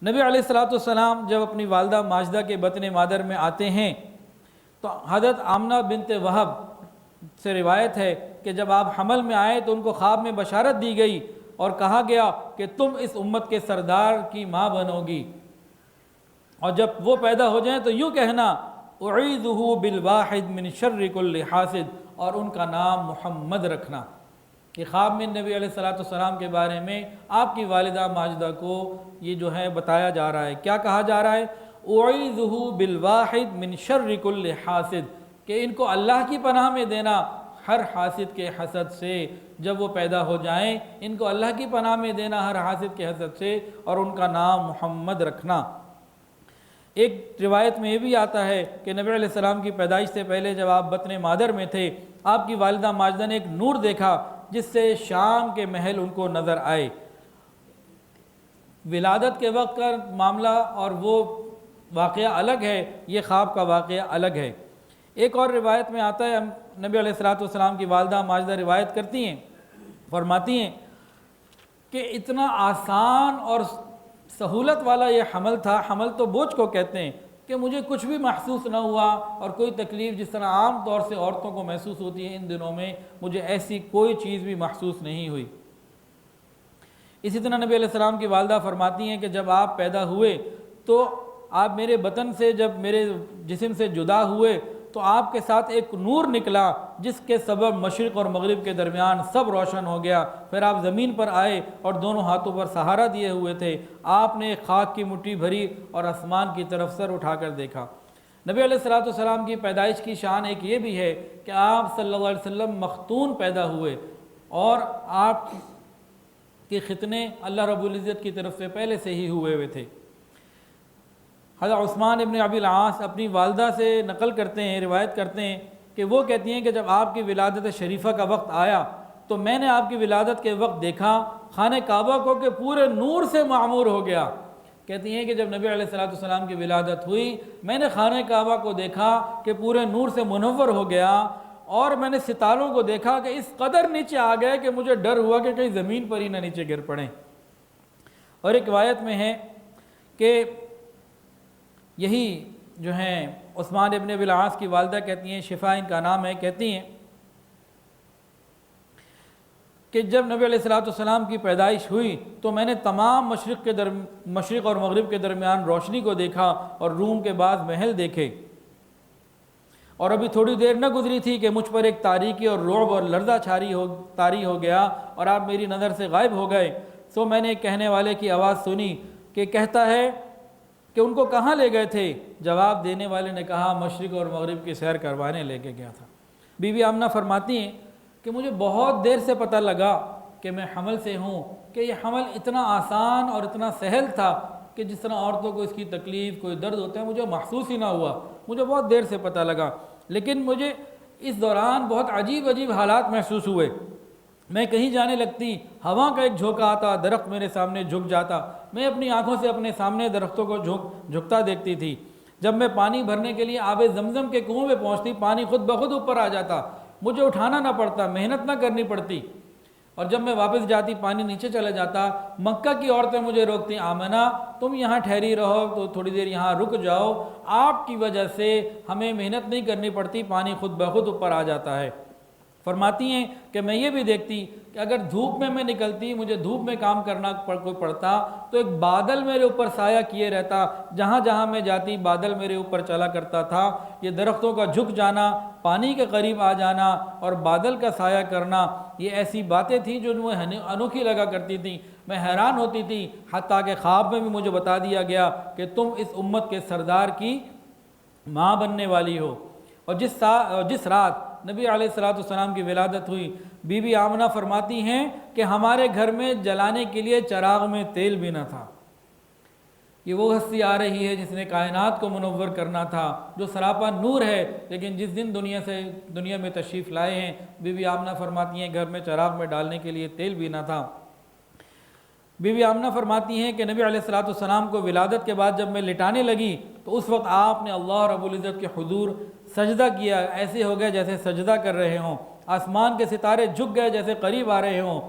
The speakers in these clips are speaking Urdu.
نبی علیہ الصلوۃ والسلام جب اپنی والدہ ماجدہ کے بطن مادر میں آتے ہیں تو حضرت آمنہ بنت وہب سے روایت ہے کہ جب آپ حمل میں آئے تو ان کو خواب میں بشارت دی گئی اور کہا گیا کہ تم اس امت کے سردار کی ماں بنو گی، اور جب وہ پیدا ہو جائیں تو یوں کہنا اعیذہ بالواحد من شر کل حاسد، اور ان کا نام محمد رکھنا۔ کہ خواب میں نبی علیہ الصلوۃ والسلام کے بارے میں آپ کی والدہ ماجدہ کو یہ جو ہے بتایا جا رہا ہے، کیا کہا جا رہا ہے؟ اعیذہ بالواحد من شر کل حاسد، کہ ان کو اللہ کی پناہ میں دینا ہر حاسد کے حسد سے، جب وہ پیدا ہو جائیں ان کو اللہ کی پناہ میں دینا ہر حاسد کے حسد سے، اور ان کا نام محمد رکھنا۔ ایک روایت میں یہ بھی آتا ہے کہ نبی علیہ السلام کی پیدائش سے پہلے جب آپ بطن مادر میں تھے، آپ کی والدہ ماجدہ نے ایک نور دیکھا جس سے شام کے محل ان کو نظر آئے۔ ولادت کے وقت کا معاملہ اور وہ واقعہ الگ ہے، یہ خواب کا واقعہ الگ ہے۔ ایک اور روایت میں آتا ہے، نبی علیہ الصلوۃ والسلام کی والدہ ماجدہ روایت کرتی ہیں، فرماتی ہیں کہ اتنا آسان اور سہولت والا یہ حمل تھا، حمل تو بوجھ کو کہتے ہیں، کہ مجھے کچھ بھی محسوس نہ ہوا، اور کوئی تکلیف جس طرح عام طور سے عورتوں کو محسوس ہوتی ہے ان دنوں میں، مجھے ایسی کوئی چیز بھی محسوس نہیں ہوئی۔ اسی طرح نبی علیہ السلام کی والدہ فرماتی ہیں کہ جب آپ پیدا ہوئے تو آپ میرے بطن سے، جب میرے جسم سے جدا ہوئے تو آپ کے ساتھ ایک نور نکلا جس کے سبب مشرق اور مغرب کے درمیان سب روشن ہو گیا۔ پھر آپ زمین پر آئے اور دونوں ہاتھوں پر سہارا دیے ہوئے تھے، آپ نے خاک کی مٹھی بھری اور آسمان کی طرف سر اٹھا کر دیکھا۔ نبی علیہ الصلوۃ والسلام کی پیدائش کی شان ایک یہ بھی ہے کہ آپ صلی اللہ علیہ وسلم مختون پیدا ہوئے، اور آپ کے ختنے اللہ رب العزت کی طرف سے پہلے سے ہی ہوئے تھے۔ حضرت عثمان ابن ابی العاص اپنی والدہ سے نقل کرتے ہیں، روایت کرتے ہیں کہ وہ کہتی ہیں کہ جب آپ کی ولادت شریفہ کا وقت آیا تو میں نے آپ کی ولادت کے وقت دیکھا خانہ کعبہ کو کہ پورے نور سے معمور ہو گیا۔ کہتی ہیں کہ جب نبی علیہ الصلوۃ والسلام کی ولادت ہوئی میں نے خانہ کعبہ کو دیکھا کہ پورے نور سے منور ہو گیا، اور میں نے ستاروں کو دیکھا کہ اس قدر نیچے آ گئے کہ مجھے ڈر ہوا کہ کہیں زمین پر ہی نہ نیچے گر پڑیں۔ اور ایک روایت میں ہے کہ یہی جو ہیں عثمان ابن ابی العاص کی والدہ کہتی ہیں، شفا ان کا نام ہے، کہتی ہیں کہ جب نبی علیہ الصلوۃ والسلام کی پیدائش ہوئی تو میں نے تمام مشرق اور مغرب کے درمیان روشنی کو دیکھا اور روم کے بعض محل دیکھے، اور ابھی تھوڑی دیر نہ گزری تھی کہ مجھ پر ایک تاریکی اور رعب اور لرزہ طاری ہو گیا اور آپ میری نظر سے غائب ہو گئے۔ سو میں نے ایک کہنے والے کی آواز سنی کہ کہتا ہے کہ ان کو کہاں لے گئے تھے؟ جواب دینے والے نے کہا مشرق اور مغرب کی سیر کروانے لے کے گیا تھا۔ بی بی آمنہ فرماتی ہیں کہ مجھے بہت دیر سے پتہ لگا کہ میں حمل سے ہوں، کہ یہ حمل اتنا آسان اور اتنا سہل تھا کہ جس طرح عورتوں کو اس کی تکلیف کوئی درد ہوتا ہے مجھے محسوس ہی نہ ہوا، مجھے بہت دیر سے پتہ لگا، لیکن مجھے اس دوران بہت عجیب عجیب حالات محسوس ہوئے۔ میں کہیں جانے لگتی، ہوا کا ایک جھونکا آتا، درخت میرے سامنے جھک جاتا، میں اپنی آنکھوں سے اپنے سامنے درختوں کو جھکتا دیکھتی تھی۔ جب میں پانی بھرنے کے لیے آب زمزم کے کنویں میں پہنچتی پانی خود بخود اوپر آ جاتا، مجھے اٹھانا نہ پڑتا، محنت نہ کرنی پڑتی، اور جب میں واپس جاتی پانی نیچے چلا جاتا۔ مکہ کی عورتیں مجھے روکتی، آمنہ تم یہاں ٹھہری رہو، تو تھوڑی دیر یہاں رک جاؤ، آپ کی وجہ سے ہمیں محنت نہیں کرنی پڑتی، پانی خود بخود اوپر آ جاتا ہے۔ فرماتی ہیں کہ میں یہ بھی دیکھتی کہ اگر دھوپ میں نکلتی، مجھے دھوپ میں کام کرنا کوئی پڑتا تو ایک بادل میرے اوپر سایہ کیے رہتا، جہاں جہاں میں جاتی بادل میرے اوپر چلا کرتا تھا۔ یہ درختوں کا جھک جانا، پانی کے قریب آ جانا اور بادل کا سایہ کرنا، یہ ایسی باتیں تھیں جو مجھے انوکھی لگا کرتی تھیں، میں حیران ہوتی تھی، حتیٰ کہ خواب میں بھی مجھے بتا دیا گیا کہ تم اس امت کے سردار کی ماں بننے والی ہو۔ اور جس رات نبی علیہ الصلوۃ والسلام کی ولادت ہوئی، بی بی آمنہ فرماتی ہیں کہ ہمارے گھر میں جلانے کے لیے چراغ میں تیل بھی نہ تھا۔ یہ وہ ہستی آ رہی ہے جس نے کائنات کو منور کرنا تھا، جو سراپا نور ہے، لیکن جس دن دنیا میں تشریف لائے ہیں، بی بی آمنہ فرماتی ہیں گھر میں چراغ میں ڈالنے کے لیے تیل بھی نہ تھا۔ بی بی آمنہ فرماتی ہیں کہ نبی علیہ الصلوۃ والسلام کو ولادت کے بعد جب میں لٹانے لگی تو اس وقت آپ نے اللہ رب العزت کے حضور سجدہ کیا، ایسے ہو گئے جیسے سجدہ کر رہے ہوں، آسمان کے ستارے جھک گئے جیسے قریب آ رہے ہوں۔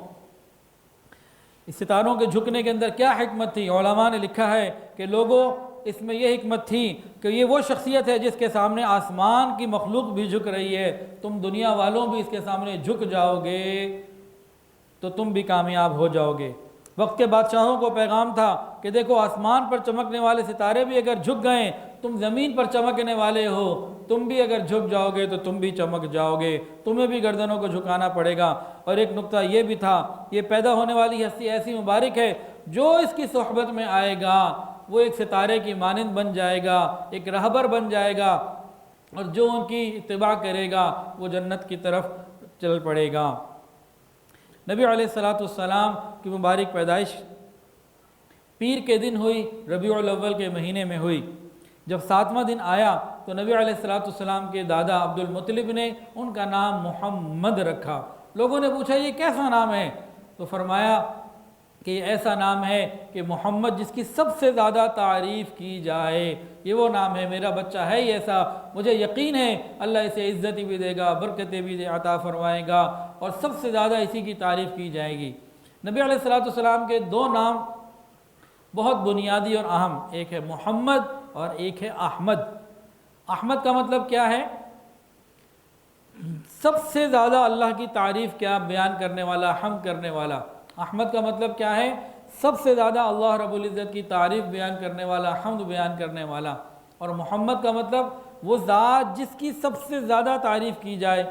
اس ستاروں کے جھکنے کے اندر کیا حکمت تھی؟ علماء نے لکھا ہے کہ لوگوں، اس میں یہ حکمت تھی کہ یہ وہ شخصیت ہے جس کے سامنے آسمان کی مخلوق بھی جھک رہی ہے، تم دنیا والوں بھی اس کے سامنے جھک جاؤ گے تو تم بھی کامیاب ہو جاؤ گے۔ وقت کے بادشاہوں کو پیغام تھا کہ دیکھو آسمان پر چمکنے والے ستارے بھی اگر جھک گئے، تم زمین پر چمکنے والے ہو، تم بھی اگر جھک جاؤ گے تو تم بھی چمک جاؤ گے، تمہیں بھی گردنوں کو جھکانا پڑے گا۔ اور ایک نقطہ یہ بھی تھا، یہ پیدا ہونے والی ہستی ایسی مبارک ہے، جو اس کی صحبت میں آئے گا وہ ایک ستارے کی مانند بن جائے گا، ایک رہبر بن جائے گا، اور جو ان کی اتباع کرے گا وہ جنت کی طرف چل پڑے گا۔ نبی علیہ السلام کی مبارک پیدائش پیر کے دن ہوئی، ربیع الاول کے مہینے میں ہوئی۔ جب 7واں دن آیا تو نبی علیہ السلام کے دادا عبد المطلب نے ان کا نام محمد رکھا۔ لوگوں نے پوچھا یہ کیسا نام ہے؟ تو فرمایا کہ یہ ایسا نام ہے کہ محمد جس کی سب سے زیادہ تعریف کی جائے، یہ وہ نام ہے، میرا بچہ ہے ہی ایسا، مجھے یقین ہے اللہ اسے عزت بھی دے گا، برکتیں بھی عطا فرمائے گا، اور سب سے زیادہ اسی کی تعریف کی جائے گی۔ نبی علیہ السلام کے دو نام بہت بنیادی اور اہم، ایک ہے محمد اور ایک ہے احمد۔ احمد کا مطلب کیا ہے؟ سب سے زیادہ اللہ کی تعریف کیا بیان کرنے والا، حمد کرنے والا۔ احمد کا مطلب کیا ہے؟ سب سے زیادہ اللہ رب العزت کی تعریف بیان کرنے والا، حمد بیان کرنے والا۔ اور محمد کا مطلب وہ ذات جس کی سب سے زیادہ تعریف کی جائے۔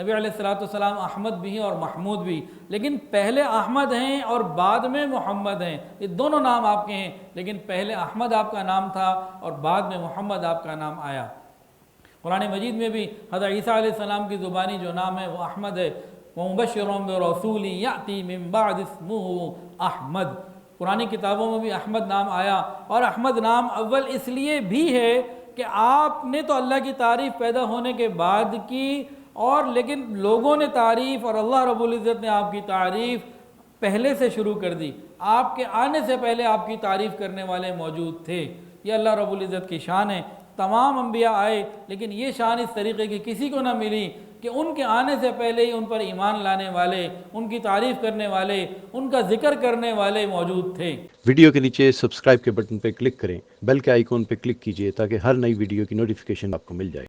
نبی علیہ السلام احمد بھی ہیں اور محمود بھی، لیکن پہلے احمد ہیں اور بعد میں محمد ہیں، یہ دونوں نام آپ کے ہیں، لیکن پہلے احمد آپ کا نام تھا اور بعد میں محمد آپ کا نام آیا۔ قرآن مجید میں بھی حضرت عیسیٰ علیہ السلام کی زبانی جو نام ہے وہ احمد ہے، وَمُبَشِّرٌ بِرَسُولٍ يَأْتِي مِن بَعْدِ اسْمُهُ احمد۔ قرآنی کتابوں میں بھی احمد نام آیا، اور احمد نام اول اس لیے بھی ہے کہ آپ نے تو اللہ کی تعریف پیدا ہونے کے بعد کی، اور لیکن لوگوں نے تعریف اور اللہ رب العزت نے آپ کی تعریف پہلے سے شروع کر دی، آپ کے آنے سے پہلے آپ کی تعریف کرنے والے موجود تھے۔ یہ اللہ رب العزت کی شان ہے۔ تمام انبیاء آئے لیکن یہ شان اس طریقے کی کسی کو نہ ملی کہ ان کے آنے سے پہلے ہی ان پر ایمان لانے والے، ان کی تعریف کرنے والے، ان کا ذکر کرنے والے موجود تھے۔ ویڈیو کے نیچے سبسکرائب کے بٹن پہ کلک کریں، بیل کے آئیکن پہ کلک کیجئے تاکہ ہر نئی ویڈیو کی نوٹیفیکیشن آپ کو مل جائے۔